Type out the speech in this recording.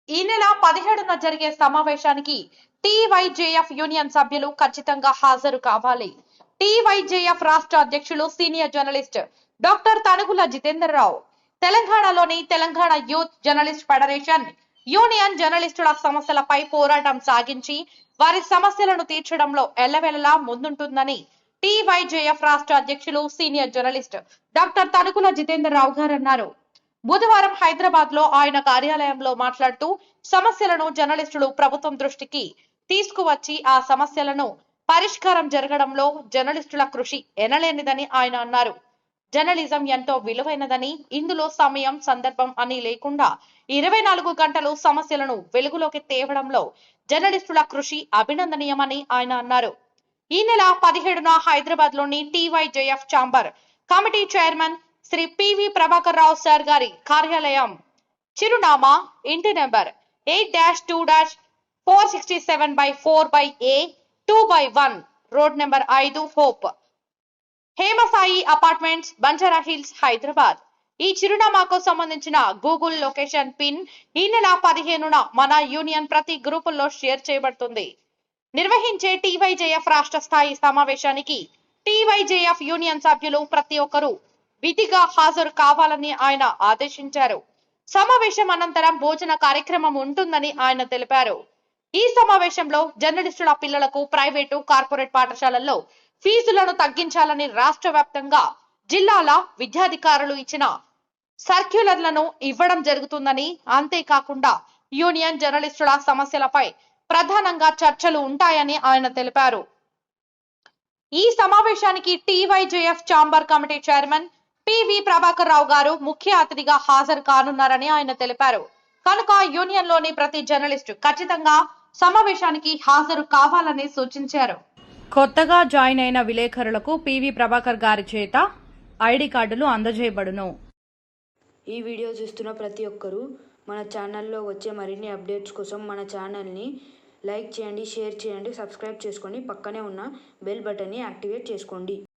ఈ నెల 17న జరిగే సమావేశానికి టీవైజేఎఫ్ యూనియన్ సభ్యులు ఖచ్చితంగా హాజరు కావాలి. టీవైజేఎఫ్ రాష్ట్ర అధ్యక్షులు సీనియర్ జర్నలిస్ట్ డాక్టర్ తనుగుల జితేందర్రావు తెలంగాణలోని Telangana youth journalist federation union జర్నలిస్టుల సమస్యలపై పోరాటం సాగించి వారి సమస్యలను తీర్చడంలో ఎల్లవేళలా ముందుంటుందని టీవైజేఎఫ్ రాష్ట్ర అధ్యక్షులు సీనియర్ జర్నలిస్ట్ డాక్టర్ తనుగుల జితేందర్రావు గారు అన్నారు. బుధవారం హైదరాబాద్ లో ఆయన కార్యాలయంలో మాట్లాడుతూ సమస్యలను జర్నలిస్టులు ప్రభుత్వం దృష్టికి తీసుకువచ్చి ఆ సమస్యలను పరిష్కారం జరగడంలో జర్నలిస్టుల కృషి ఎనలేనిదని ఆయన అన్నారు. జర్నలిజం ఎంతో విలువైనదని, ఇందులో సమయం సందర్భం అని లేకుండా 24 గంటలు సమస్యలను వెలుగులోకి తేవడంలో జర్నలిస్టుల కృషి అభినందనీయమని ఆయన అన్నారు. ఈ నెల 17న హైదరాబాద్ లోని TYJF chamber committee chairman Shri PV Prabhakar Rao sir గారి కార్యాలయం, చిరునామా ఇంటి number 8-2-467/4/A 2/1 road number 5 Hope Hemasai apartments Banjara Hills Hyderabad. ఈ చిరునామాకు సంబంధించిన గూగుల్ లొకేషన్ పిన్ ఈ నెల 15న మన యూనియన్ ప్రతి గ్రూపుల్లో షేర్ చేయబడుతుంది. నిర్వహించే టీవైజేఎఫ్ రాష్ట్ర స్థాయి సమావేశానికి టీవైజేఎఫ్ యూనియన్ సభ్యులు ప్రతి ఒక్కరూ విధిగా హాజరు కావాలని ఆయన ఆదేశించారు. సమావేశం అనంతరం భోజన కార్యక్రమం ఉంటుందని ఆయన తెలిపారు. ఈ సమావేశంలో జర్నలిస్టుల పిల్లలకు ప్రైవేటు కార్పొరేట్ పాఠశాలల్లో ఫీజులను తగ్గించాలని రాష్ట్ర వ్యాప్తంగా జిల్లాల విద్యాధికారులు ఇచ్చిన సర్క్యులర్లను ఇవ్వడం జరుగుతుందని, అంతేకాకుండా యూనియన్ జర్నలిస్టుల సమస్యలపై ప్రధానంగా చర్చలు ఉంటాయని ఆయన తెలిపారు. ఈ సమావేశానికి TYJF chamber committee chairman PV Prabhakar Rao గారు ముఖ్య అతిథిగా హాజరు కానున్నారని ఆయన తెలిపారు. కనుక యూనియన్ లోని ప్రతి జర్నలిస్టు ఖచ్చితంగా సమావేశానికి హాజరు కావాలని సూచించారు. కొత్తగా జాయిన్ అయిన విలేకరులకు పివి ప్రభాకర్ గారి చేత ఐడి కార్డులు అందజేయబడును. ఈ వీడియో చూస్తున్న ప్రతి ఒక్కరూ మన ఛానల్లో వచ్చే మరిన్ని అప్డేట్స్ కోసం మన ఛానల్ని లైక్ చేయండి, షేర్ చేయండి, సబ్స్క్రైబ్ చేసుకోండి. పక్కనే ఉన్న బెల్ బటన్ని యాక్టివేట్ చేసుకోండి.